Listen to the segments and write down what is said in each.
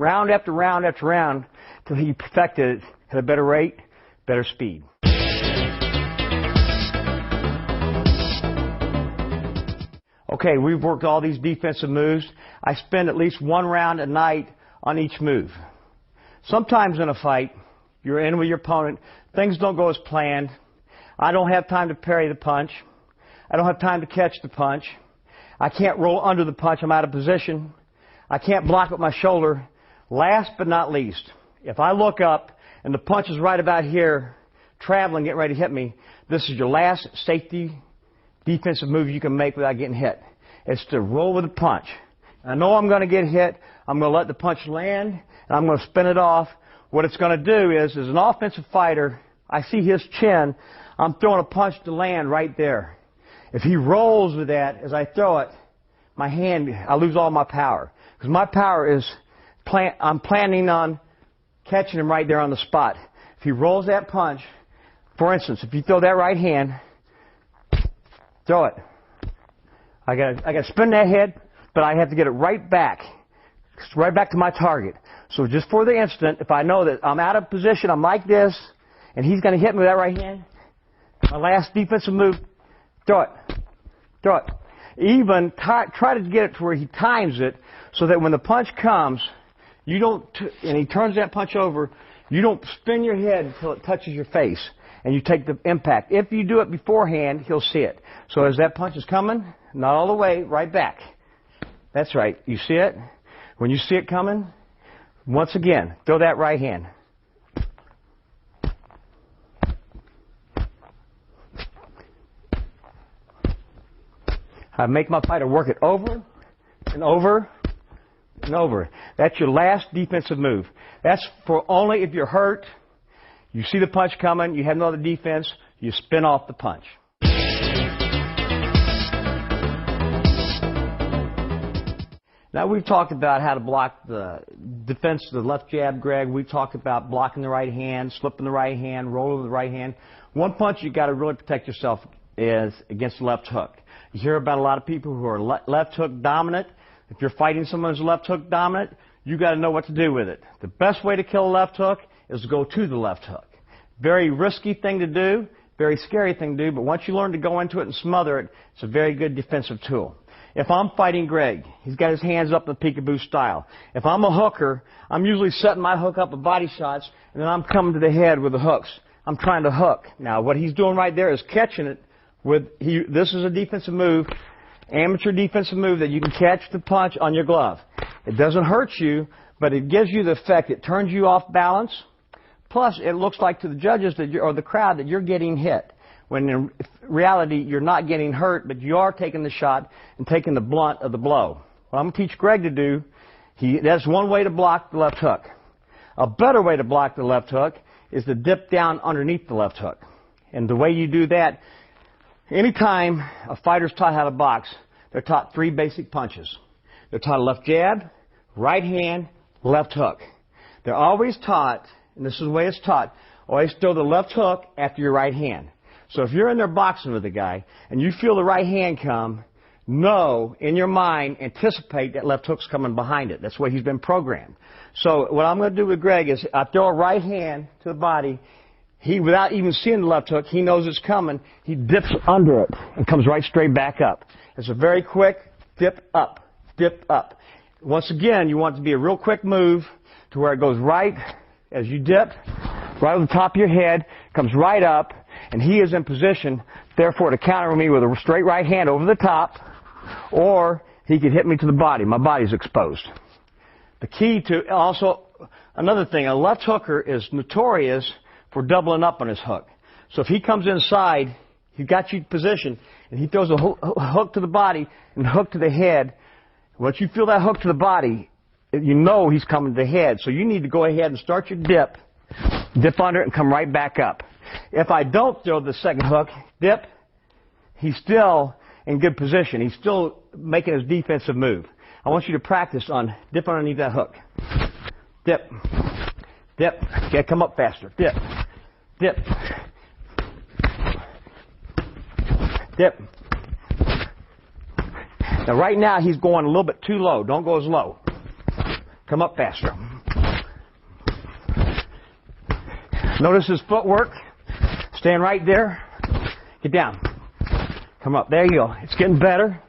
round after round after round, till he perfected it at a better rate, better speed. Okay, we've worked all these defensive moves. I spend at least one round a night on each move. Sometimes in a fight, you're in with your opponent, things don't go as planned. I don't have time to parry the punch. I don't have time to catch the punch. I can't roll under the punch, I'm out of position. I can't block with my shoulder. Last but not least, if I look up and the punch is right about here, traveling, getting ready to hit me, this is your last safety defensive move you can make without getting hit. It's to roll with the punch. I know I'm going to get hit. I'm going to let the punch land, and I'm going to spin it off. What it's going to do is, as an offensive fighter, I see his chin. I'm throwing a punch to land right there. If he rolls with that, as I throw it, my hand, I lose all my power. Because my power is, I'm planning on catching him right there on the spot. If he rolls that punch, for instance, if you throw that right hand, throw it. I got to spin that head, but I have to get it right back to my target. So just for the instant, if I know that I'm out of position, I'm like this, and he's going to hit me with that right hand, my last defensive move, throw it. Throw it. Even try to get it to where he times it so that when the punch comes, you don't, and he turns that punch over, you don't spin your head until it touches your face, and you take the impact. If you do it beforehand, he'll see it. So as that punch is coming, not all the way, right back. That's right. You see it? When you see it coming, once again, throw that right hand. I make my fighter work it over and over and over. That's your last defensive move. That's for only if you're hurt, you see the punch coming, you have no other defense, you spin off the punch. Now we've talked about how to block the defense of the left jab, Greg. We've talked about blocking the right hand, slipping the right hand, rolling the right hand. One punch you got to really protect yourself is against the left hook. You hear about a lot of people who are left hook dominant. If you're fighting someone who's left hook dominant, you got to know what to do with it. The best way to kill a left hook is to go to the left hook. Very risky thing to do, very scary thing to do, but once you learn to go into it and smother it, it's a very good defensive tool. If I'm fighting Greg, he's got his hands up in the peekaboo style. If I'm a hooker, I'm usually setting my hook up with body shots, and then I'm coming to the head with the hooks. I'm trying to hook. Now, what he's doing right there is catching it with, this is a defensive move, amateur defensive move that you can catch the punch on your glove. It doesn't hurt you, but it gives you the effect. It turns you off balance. Plus, it looks like to the judges that or the crowd that you're getting hit. When in reality, you're not getting hurt, but you are taking the shot and taking the blunt of the blow. What I'm going to teach Greg to do, that's one way to block the left hook. A better way to block the left hook is to dip down underneath the left hook. And the way you do that, anytime a fighter's taught how to box, they're taught three basic punches. They're taught a left jab, right hand, left hook. They're always taught, and this is the way it's taught, always throw the left hook after your right hand. So if you're in there boxing with a guy and you feel the right hand come, know in your mind, anticipate that left hook's coming behind it. That's the way he's been programmed. So what I'm going to do with Greg is I throw a right hand to the body. He, without even seeing the left hook, he knows it's coming. He dips under it and comes right straight back up. It's a very quick dip up, dip up. Once again, you want it to be a real quick move to where it goes right as you dip, right on the top of your head, comes right up, and he is in position, therefore, to counter me with a straight right hand over the top, or he could hit me to the body. My body's exposed. The key to also, another thing, a left hooker is notorious for doubling up on his hook. So if he comes inside, he's got you positioned, and he throws a hook to the body and a hook to the head. Once you feel that hook to the body, you know he's coming to the head. So you need to go ahead and start your dip under it, and come right back up. If I don't throw the second hook, dip, he's still in good position. He's still making his defensive move. I want you to practice on dip underneath that hook. Dip. Dip. Okay, come up faster. Dip. Dip. Dip. Now right now he's going a little bit too low. Don't go as low. Come up faster. Notice his footwork. Stand right there. Get down. Come up. There you go. It's getting better.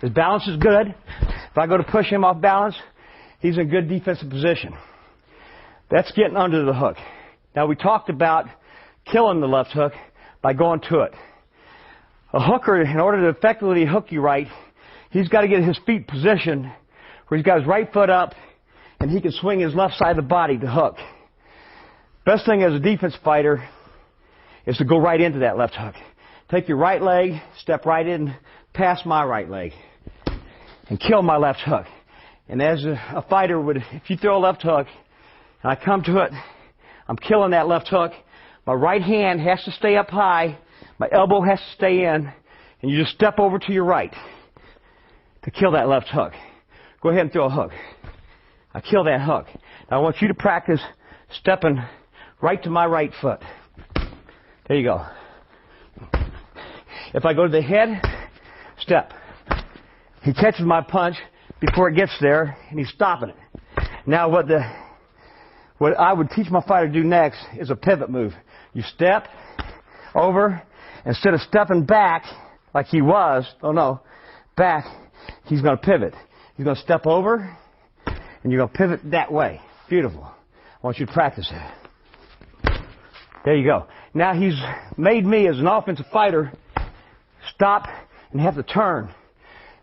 His balance is good. If I go to push him off balance, he's in good defensive position. That's getting under the hook. Now we talked about killing the left hook by going to it. A hooker, in order to effectively hook you right, he's got to get his feet positioned where he's got his right foot up and he can swing his left side of the body to hook. Best thing as a defense fighter is to go right into that left hook. Take your right leg, step right in past my right leg, and kill my left hook. And as a fighter would, if you throw a left hook, and I come to it, I'm killing that left hook. My right hand has to stay up high, my elbow has to stay in, and you just step over to your right to kill that left hook. Go ahead and throw a hook. I kill that hook. Now I want you to practice stepping right to my right foot. There you go. If I go to the head, step. He catches my punch before it gets there, and he's stopping it. Now what I would teach my fighter to do next is a pivot move. You step over, instead of stepping back like he was, back, he's going to pivot. He's going to step over, and you're going to pivot that way. Beautiful. I want you to practice that. There you go. Now he's made me, as an offensive fighter, stop and have to turn.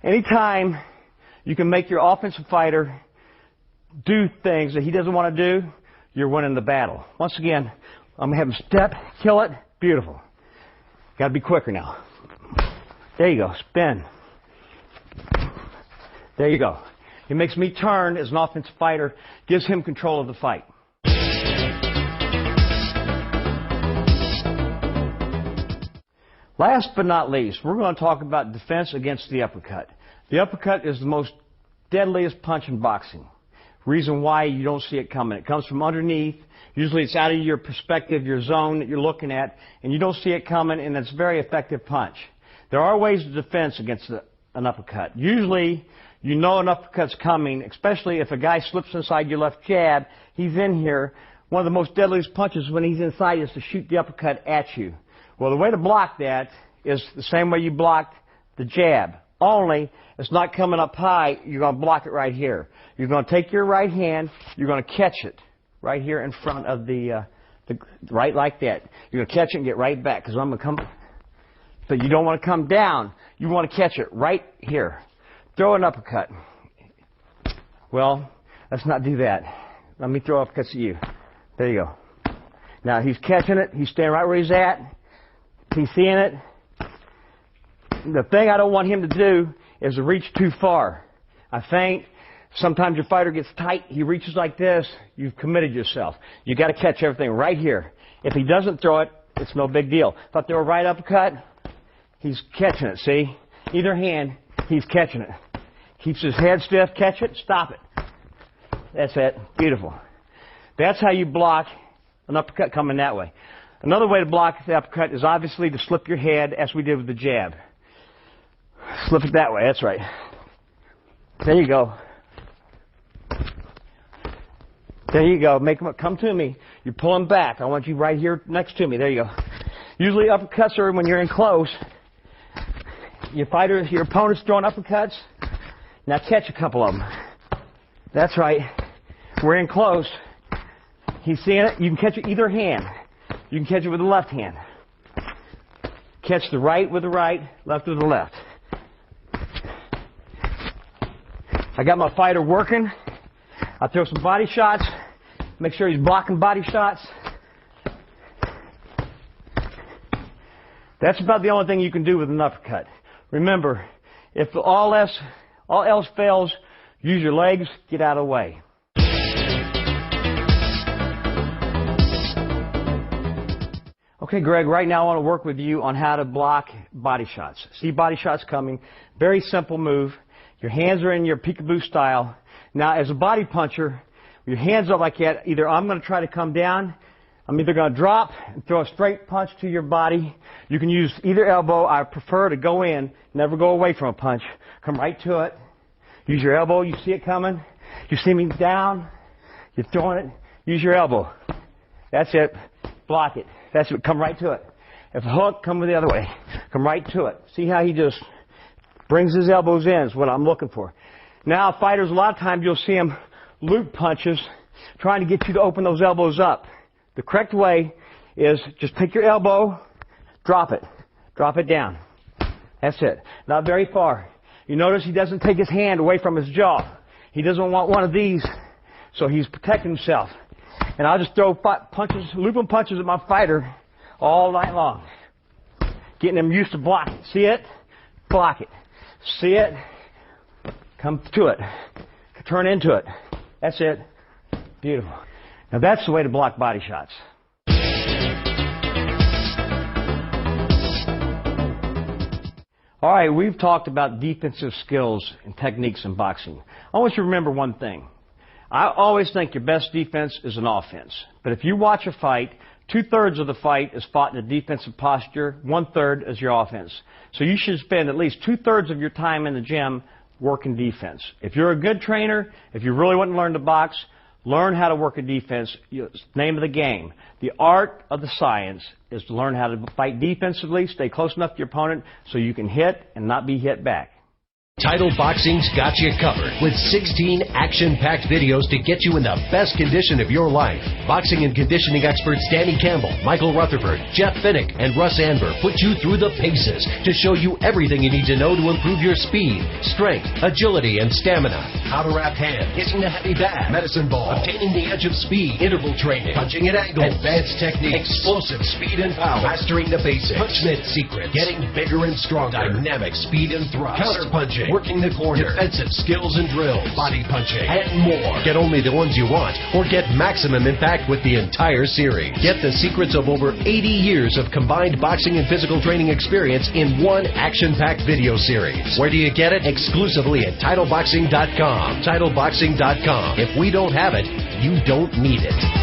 Anytime you can make your offensive fighter do things that he doesn't want to do, you're winning the battle. Once again, I'm going to have him step, kill it. Beautiful. Got to be quicker now. There you go. Spin. There you go. He makes me turn as an offensive fighter, gives him control of the fight. Last but not least, we're going to talk about defense against the uppercut. The uppercut is the most deadliest punch in boxing. Reason why you don't see it coming. It comes from underneath. Usually it's out of your perspective, your zone that you're looking at, and you don't see it coming, and it's a very effective punch. There are ways of defense against an uppercut. Usually, you know an uppercut's coming, especially if a guy slips inside your left jab. He's in here. One of the most deadliest punches when he's inside is to shoot the uppercut at you. Well, the way to block that is the same way you blocked the jab. Only, it's not coming up high, you're going to block it right here. You're going to take your right hand, you're going to catch it right here in front of the right like that. You're going to catch it and get right back, because I'm going to come, but you don't want to come down. You want to catch it right here. Throw an uppercut. Well, let's not do that. Let me throw uppercuts at you. There you go. Now, he's catching it. He's staying right where he's at. He's seeing it. The thing I don't want him to do is to reach too far. I think sometimes your fighter gets tight. He reaches like this. You've committed yourself. You got to catch everything right here. If he doesn't throw it, it's no big deal. If I throw a right uppercut, he's catching it. See? Either hand, he's catching it. Keeps his head stiff. Catch it. Stop it. That's it. Beautiful. That's how you block an uppercut coming that way. Another way to block the uppercut is obviously to slip your head, as we did with the jab. Slip it that way. That's right. There you go. There you go. Make him come to me. You pull him back. I want you right here next to me. There you go. Usually uppercuts are when you're in close. Your opponent's throwing uppercuts. Now catch a couple of them. That's right. We're in close. He's seeing it. You can catch it either hand. You can catch it with the left hand. Catch the right with the right, left with the left. I got my fighter working. I throw some body shots. Make sure he's blocking body shots. That's about the only thing you can do with an uppercut. Remember, if all else fails, use your legs, get out of the way. Okay, Greg, right now I want to work with you on how to block body shots. See body shots coming. Very simple move. Your hands are in your peekaboo style. Now, as a body puncher, with your hands up like that, either I'm going to try to come down, I'm either going to drop and throw a straight punch to your body. You can use either elbow. I prefer to go in, never go away from a punch. Come right to it. Use your elbow. You see it coming. You see me down, you're throwing it, use your elbow. That's it. Block it. That's it. Come right to it. If a hook, come the other way. Come right to it. See how he just brings his elbows in is what I'm looking for. Now, fighters, a lot of times you'll see them loop punches trying to get you to open those elbows up. The correct way is just pick your elbow, drop it. Drop it down. That's it. Not very far. You notice he doesn't take his hand away from his jaw. He doesn't want one of these, so he's protecting himself. And I'll just throw punches, looping punches at my fighter all night long. Getting him used to blocking. See it? Block it. See it? Come to it. Turn into it. That's it. Beautiful. Now that's the way to block body shots. All right, we've talked about defensive skills and techniques in boxing. I want you to remember one thing. I always think your best defense is an offense. But if you watch a fight, 2/3 of the fight is fought in a defensive posture, 1/3 is your offense. So you should spend at least 2/3 of your time in the gym working defense. If you're a good trainer, if you really want to learn to box, learn how to work a defense. It's the name of the game. The art of the science is to learn how to fight defensively, stay close enough to your opponent so you can hit and not be hit back. Title Boxing's got you covered with 16 action-packed videos to get you in the best condition of your life. Boxing and conditioning experts Danny Campbell, Michael Rutherford, Jeff Finnick, and Russ Anver put you through the paces to show you everything you need to know to improve your speed, strength, agility, and stamina. How to wrap hands, hitting a heavy bat, medicine ball, obtaining the edge of speed, interval training, punching at angles, advanced techniques, explosive speed and power, mastering the basics, punchment secrets, getting bigger and stronger, dynamic speed and thrust, counter punching, working the corner, defensive skills and drills, body punching, and more. Get only the ones you want, or get maximum impact with the entire series. Get the secrets of over 80 years of combined boxing and physical training experience in one action-packed video series. Where do you get it? Exclusively at TitleBoxing.com. TitleBoxing.com. If we don't have it, you don't need it.